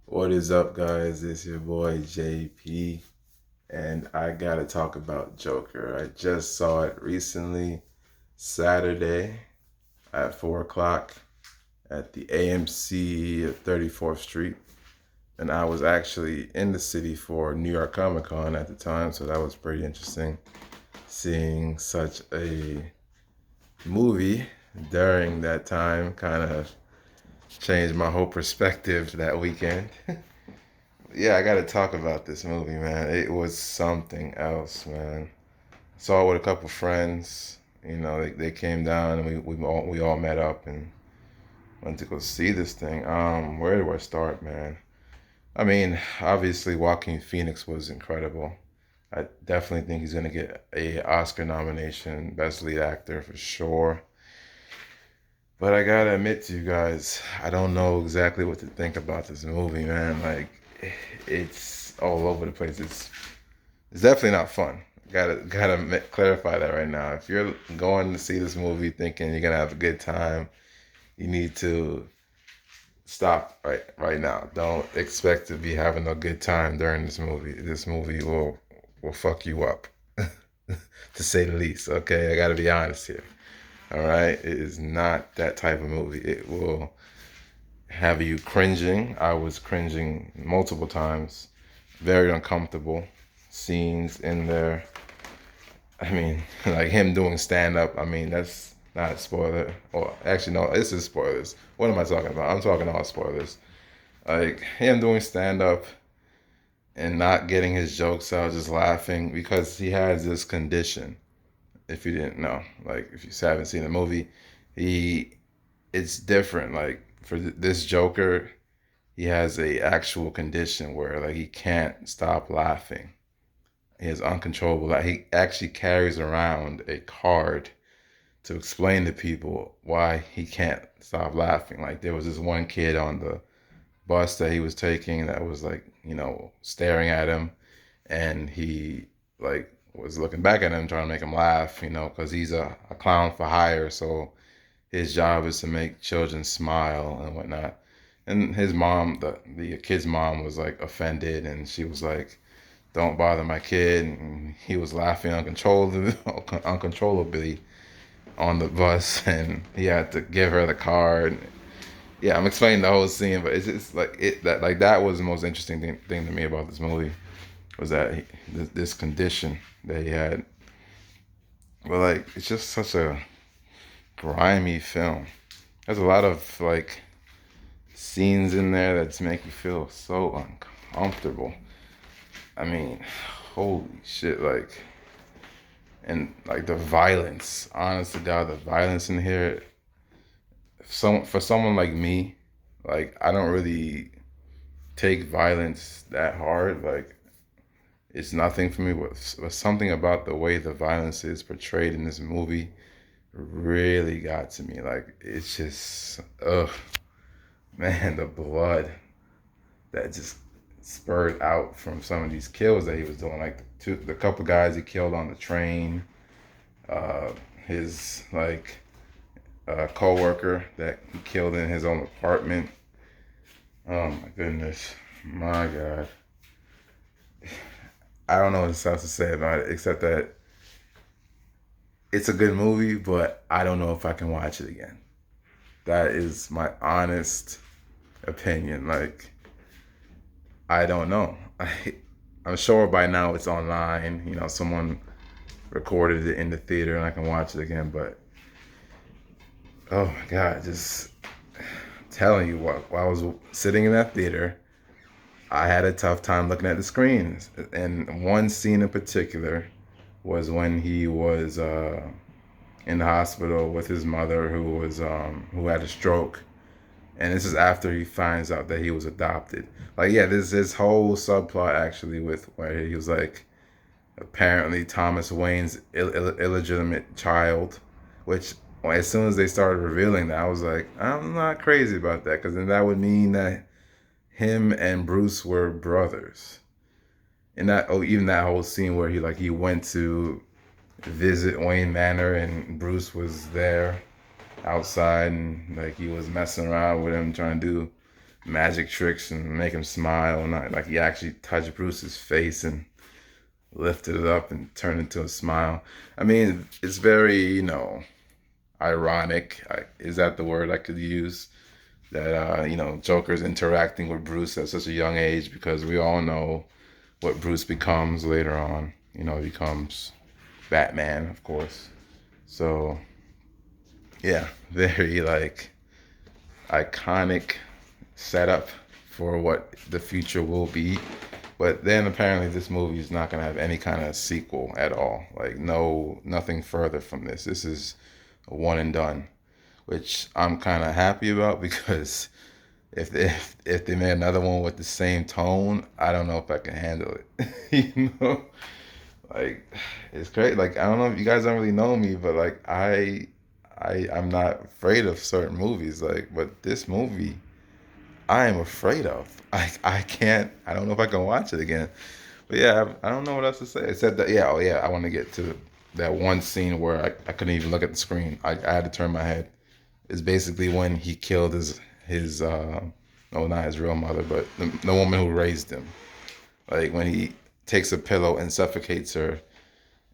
What is up, guys? It's your boy JP, and I gotta talk about Joker. I just saw it recently, Saturday at 4 o'clock at the AMC at 34th Street. And I was actually in the city for New York Comic Con at the time, so that was pretty interesting seeing such a movie during that time. Kind of changed my whole perspective that weekend. Yeah, I got to talk about this movie, man. It was something else, man. Saw it with a couple friends. They came down and we all met up and went to go see this thing. Where do I start, man? I mean, obviously, Joaquin Phoenix was incredible. I definitely think he's gonna get a Oscar nomination, Best Lead Actor for sure. But I gotta admit to you guys, I don't know exactly what to think about this movie, man. Like, it's all over the place. It's definitely not fun. Gotta clarify that right now. If you're going to see this movie thinking you're gonna have a good time, you need to stop right now. Don't expect to be having a good time during this movie. This movie will fuck you up, to say the least. Okay, I gotta be honest here. All right, it is not that type of movie. It will have you cringing. I was cringing multiple times. Very uncomfortable scenes in there. I mean, like him doing stand up. I mean, that's not a spoiler. Or actually, no, this is spoilers. What am I talking about? I'm talking all spoilers. Like him doing stand up and not getting his jokes out, just laughing because he has this condition. If you didn't know, like if you haven't seen the movie, he it's different. Like for this Joker, he has a actual condition where like he can't stop laughing. He is uncontrollable. Like he actually carries around a card to explain to people why he can't stop laughing. Like there was this one kid on the bus that he was taking that was like, staring at him, and he like was looking back at him trying to make him laugh, because he's a clown for hire. So his job is to make children smile and whatnot. And his mom, the kid's mom, was like offended, and she was like, "Don't bother my kid." And he was laughing uncontrollably on the bus, and he had to give her the card. Yeah, I'm explaining the whole scene, but it's just like that was the most interesting thing to me about this movie was that this condition that he had. But like, it's just such a grimy film. There's a lot of like scenes in there that make you feel so uncomfortable. I mean, holy shit, like, and like the violence. Honest to God, the violence in here. For someone like me, like I don't really take violence that hard. Like it's nothing for me, but something about the way the violence is portrayed in this movie really got to me. Like it's just, ugh, man, the blood that just spurred out from some of these kills that he was doing. Like the couple guys he killed on the train, uh, his like co-worker that he killed in his own apartment. Oh my goodness, my God. I don't know what else to say about it except that it's a good movie, but I don't know if I can watch it again. That is my honest opinion. Like, I don't know. I'm sure by now it's online. Someone recorded it in the theater and I can watch it again. But oh my God, just telling you what, while I was sitting in that theater, I had a tough time looking at the screens. And one scene in particular was when he was in the hospital with his mother who had a stroke, and this is after he finds out that he was adopted. Like, yeah, there's this whole subplot actually with where he was like apparently Thomas Wayne's illegitimate child, which as soon as they started revealing that, I was like, I'm not crazy about that because then that would mean that him and Bruce were brothers. And that, oh, even that whole scene where he went to visit Wayne Manor and Bruce was there outside and like he was messing around with him trying to do magic tricks and make him smile, and like he actually touched Bruce's face and lifted it up and turned into a smile. I mean, it's very, ironic. Is that the word I could use? That Joker's interacting with Bruce at such a young age, because we all know what Bruce becomes later on. He becomes Batman, of course. So yeah, very like iconic setup for what the future will be. But then apparently this movie is not gonna have any kind of sequel at all. Like no, nothing further from this. This is a one and done, which I'm kind of happy about, because if they made another one with the same tone, I don't know if I can handle it. you know, like it's great. Like I don't know if you guys don't really know me, but like I'm not afraid of certain movies. Like, but this movie, I am afraid of. I can't. I don't know if I can watch it again. But yeah, I don't know what else to say. Except that, yeah, oh yeah, I want to get to that one scene where I couldn't even look at the screen. I had to turn my head. It's basically when he killed his no, not his real mother, but the woman who raised him. Like when he takes a pillow and suffocates her,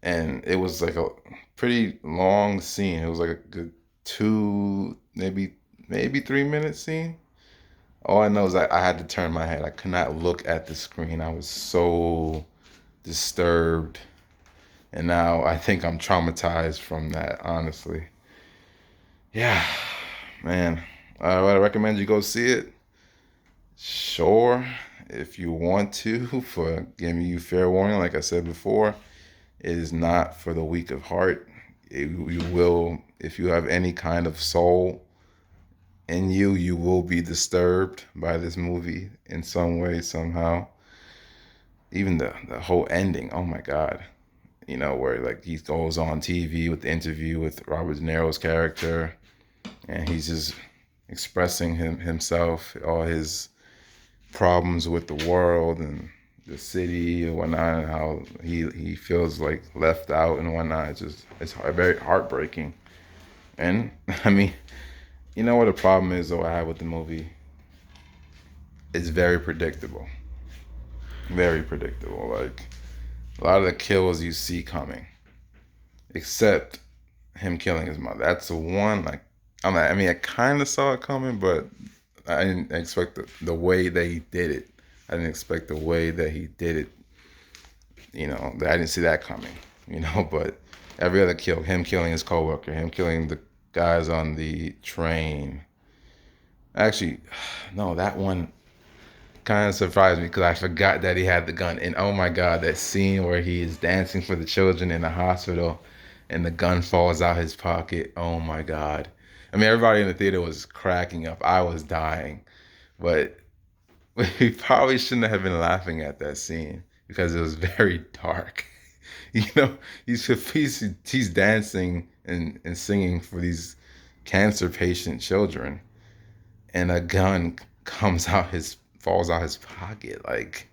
and it was like a pretty long scene. It was like a good two, maybe 3 minute scene. All I know is I had to turn my head. I could not look at the screen. I was so disturbed. And now I think I'm traumatized from that, honestly. Yeah, man. Would I recommend you go see it? Sure, if you want to, for giving you fair warning, like I said before, it is not for the weak of heart. You will, if you have any kind of soul in you, you will be disturbed by this movie in some way, somehow. Even the whole ending, oh my God. Where like he goes on TV with the interview with Robert De Niro's character, and he's just expressing himself, all his problems with the world and the city and whatnot, and how he feels like left out and whatnot. It's very heartbreaking. And I mean, you know what the problem is though I have with the movie? It's very predictable. Very predictable. Like a lot of the kills you see coming, except him killing his mother. That's the one. Like I mean, I kind of saw it coming, but I didn't expect the way that he did it. I didn't expect the way that he did it. I didn't see that coming. But every other kill, him killing his coworker, him killing the guys on the train. Actually, no, that one kind of surprised me because I forgot that he had the gun. And oh my God, that scene where he is dancing for the children in the hospital and the gun falls out his pocket. Oh my God. I mean, everybody in the theater was cracking up. I was dying. But we probably shouldn't have been laughing at that scene because it was very dark. you know, he's dancing and singing for these cancer patient children, and a gun falls out his pocket. Like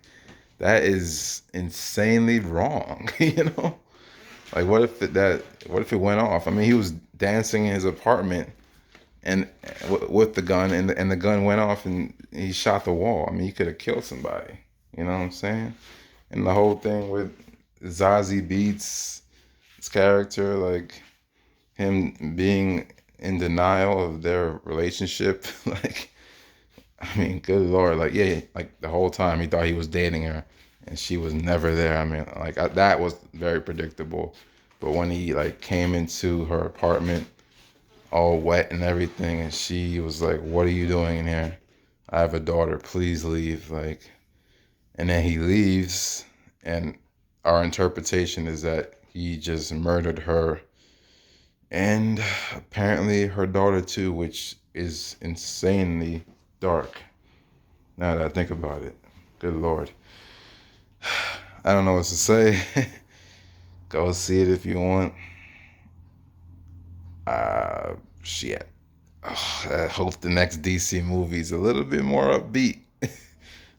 that is insanely wrong. Like what if it went off? I mean, he was dancing in his apartment and with the gun, and the gun went off and he shot the wall. I mean, he could have killed somebody. You know what I'm saying? And the whole thing with Zazie Beetz' character, like him being in denial of their relationship, like I mean, good Lord, like yeah, like the whole time he thought he was dating her, and she was never there. I mean, like that was very predictable. But when he like came into her apartment all wet and everything, and she was like, "What are you doing in here? I have a daughter. Please leave." Like, and then he leaves, and our interpretation is that he just murdered her, and apparently her daughter too, which is insanely dark. Now that I think about it, good Lord, I don't know what to say. Go see it if you want. Shit. Oh, I hope the next DC movie is a little bit more upbeat.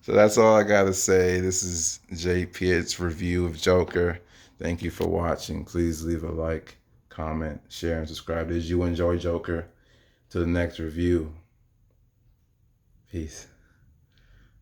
So that's all I gotta say. This is Jay Pitt's review of Joker. Thank you for watching. Please leave a like, comment, share, and subscribe. Did you enjoy Joker? To the next review. Peace.